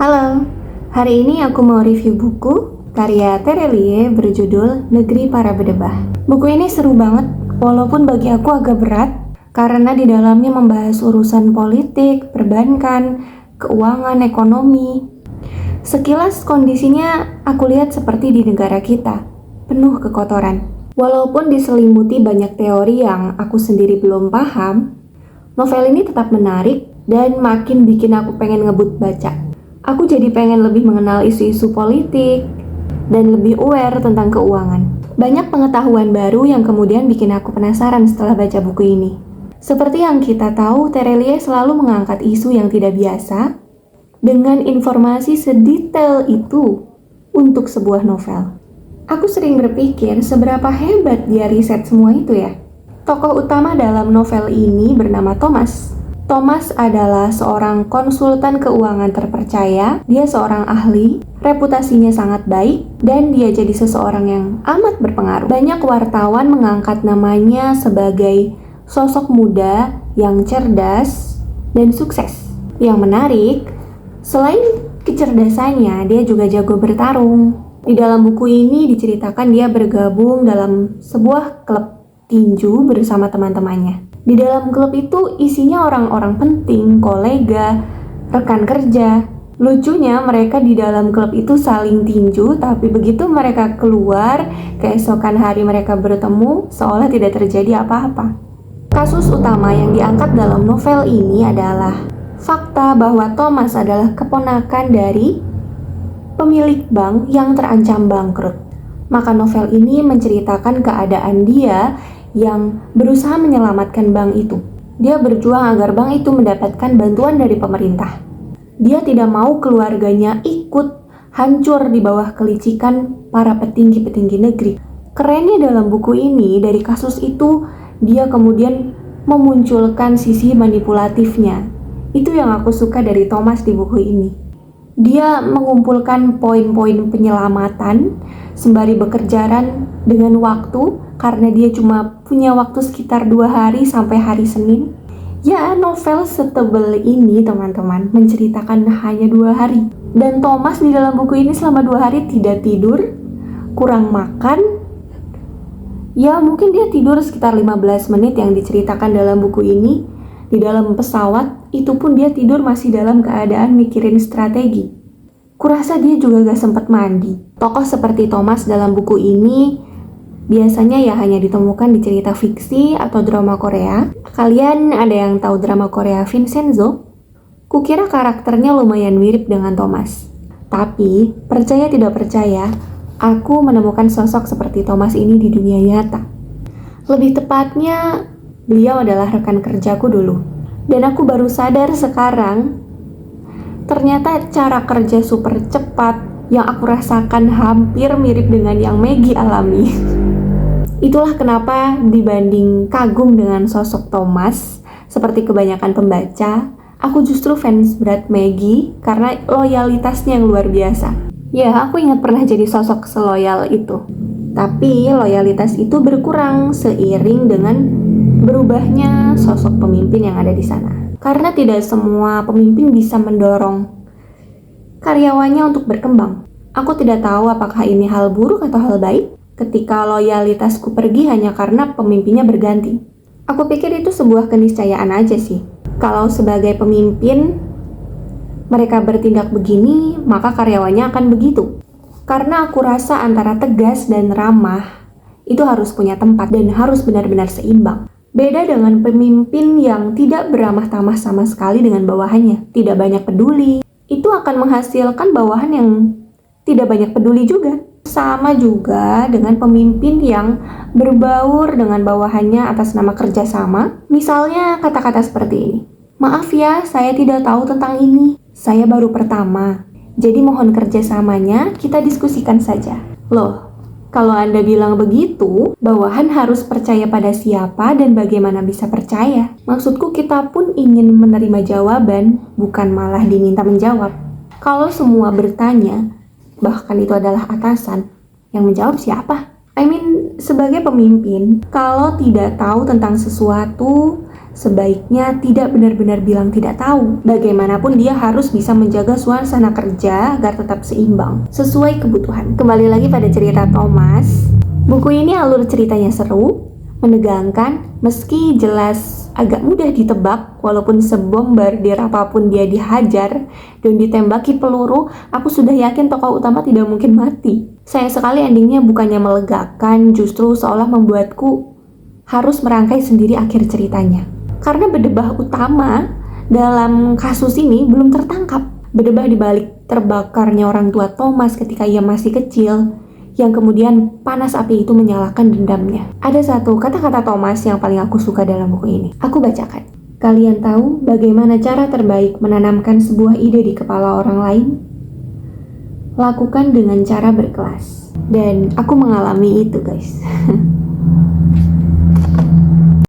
Halo, hari ini aku mau review buku karya Terelie berjudul Negeri Para Berdebah. Buku ini seru banget, walaupun bagi aku agak berat karena di dalamnya membahas urusan politik, perbankan, keuangan, ekonomi. Sekilas kondisinya aku lihat seperti di negara kita, penuh kekotoran. Walaupun diselimuti banyak teori yang aku sendiri belum paham, novel ini tetap menarik dan makin bikin aku pengen ngebut baca. Aku jadi pengen lebih mengenal isu-isu politik dan lebih aware tentang keuangan. Banyak pengetahuan baru yang kemudian bikin aku penasaran setelah baca buku ini. Seperti yang kita tahu, Terelie selalu mengangkat isu yang tidak biasa dengan informasi sedetail itu untuk sebuah novel. Aku sering berpikir seberapa hebat dia riset semua itu ya. Tokoh utama dalam novel ini bernama Thomas. Thomas adalah seorang konsultan keuangan terpercaya, dia seorang ahli, reputasinya sangat baik, dan dia jadi seseorang yang amat berpengaruh. Banyak wartawan mengangkat namanya sebagai sosok muda yang cerdas dan sukses. Yang menarik, selain kecerdasannya, dia juga jago bertarung. Di dalam buku ini diceritakan dia bergabung dalam sebuah klub tinju bersama teman-temannya. Di dalam klub itu isinya orang-orang penting, kolega, rekan kerja. Lucunya mereka di dalam klub itu saling tinju, tapi begitu mereka keluar, keesokan hari mereka bertemu seolah tidak terjadi apa-apa. Kasus utama yang diangkat dalam novel ini adalah fakta bahwa Thomas adalah keponakan dari pemilik bank yang terancam bangkrut. Maka novel ini menceritakan keadaan dia yang berusaha menyelamatkan bank itu. Dia berjuang agar bank itu mendapatkan bantuan dari pemerintah. Dia tidak mau keluarganya ikut hancur di bawah kelicikan para petinggi-petinggi negeri. Kerennya dalam buku ini, dari kasus itu, dia kemudian memunculkan sisi manipulatifnya. Itu yang aku suka dari Thomas di buku ini. Dia mengumpulkan poin-poin penyelamatan sembari bekerjaan dengan waktu, karena dia cuma punya waktu sekitar 2 hari sampai hari Senin. Ya, novel setebel ini teman-teman menceritakan hanya 2 hari. Dan Thomas di dalam buku ini selama 2 hari tidak tidur, kurang makan. Ya, mungkin dia tidur sekitar 15 menit yang diceritakan dalam buku ini. Di dalam pesawat, itu pun dia tidur masih dalam keadaan mikirin strategi. Kurasa dia juga gak sempat mandi. Tokoh seperti Thomas dalam buku ini biasanya ya hanya ditemukan di cerita fiksi atau drama Korea. Kalian ada yang tahu drama Korea Vincenzo? Kukira karakternya lumayan mirip dengan Thomas. Tapi, percaya tidak percaya, aku menemukan sosok seperti Thomas ini di dunia nyata. Lebih tepatnya, beliau adalah rekan kerjaku dulu. Dan aku baru sadar sekarang, ternyata cara kerja super cepat yang aku rasakan hampir mirip dengan yang Maggie alami. Itulah kenapa dibanding kagum dengan sosok Thomas, seperti kebanyakan pembaca, aku justru fans berat Maggie karena loyalitasnya yang luar biasa. Ya, aku ingat pernah jadi sosok seloyal itu. Tapi loyalitas itu berkurang seiring dengan berubahnya sosok pemimpin yang ada di sana. Karena tidak semua pemimpin bisa mendorong karyawannya untuk berkembang. Aku tidak tahu apakah ini hal buruk atau hal baik ketika loyalitasku pergi hanya karena pemimpinnya berganti. Aku pikir itu sebuah keniscayaan aja sih. Kalau sebagai pemimpin mereka bertindak begini, maka karyawannya akan begitu. Karena aku rasa antara tegas dan ramah itu harus punya tempat dan harus benar-benar seimbang. Beda dengan pemimpin yang tidak beramah tamah sama sekali dengan bawahannya, tidak banyak peduli. Itu akan menghasilkan bawahan yang tidak banyak peduli juga. Sama juga dengan pemimpin yang berbaur dengan bawahannya atas nama kerjasama. Misalnya kata-kata seperti ini. Maaf ya, saya tidak tahu tentang ini. Saya baru pertama. Jadi mohon kerjasamanya kita diskusikan saja. Loh, kalau Anda bilang begitu, bawahan harus percaya pada siapa dan bagaimana bisa percaya. Maksudku kita pun ingin menerima jawaban, bukan malah diminta menjawab. Kalau semua bertanya, bahkan itu adalah atasan, yang menjawab siapa? Sebagai pemimpin, kalau tidak tahu tentang sesuatu, sebaiknya tidak benar-benar bilang tidak tahu. Bagaimanapun dia harus bisa menjaga suasana kerja agar tetap seimbang, sesuai kebutuhan. Kembali lagi pada cerita Thomas. Buku ini alur ceritanya seru, menegangkan, meski jelas agak mudah ditebak. Walaupun sebombardir apapun dia dihajar dan ditembaki peluru, aku sudah yakin tokoh utama tidak mungkin mati. Sayang sekali endingnya bukannya melegakan, justru seolah membuatku harus merangkai sendiri akhir ceritanya. Karena bedebah utama dalam kasus ini belum tertangkap. Bedebah dibalik terbakarnya orang tua Thomas ketika ia masih kecil, yang kemudian panas api itu menyalakan dendamnya. Ada satu kata-kata Thomas yang paling aku suka dalam buku ini. Aku bacakan. Kalian tahu bagaimana cara terbaik menanamkan sebuah ide di kepala orang lain? Lakukan dengan cara berkelas. Dan aku mengalami itu, guys.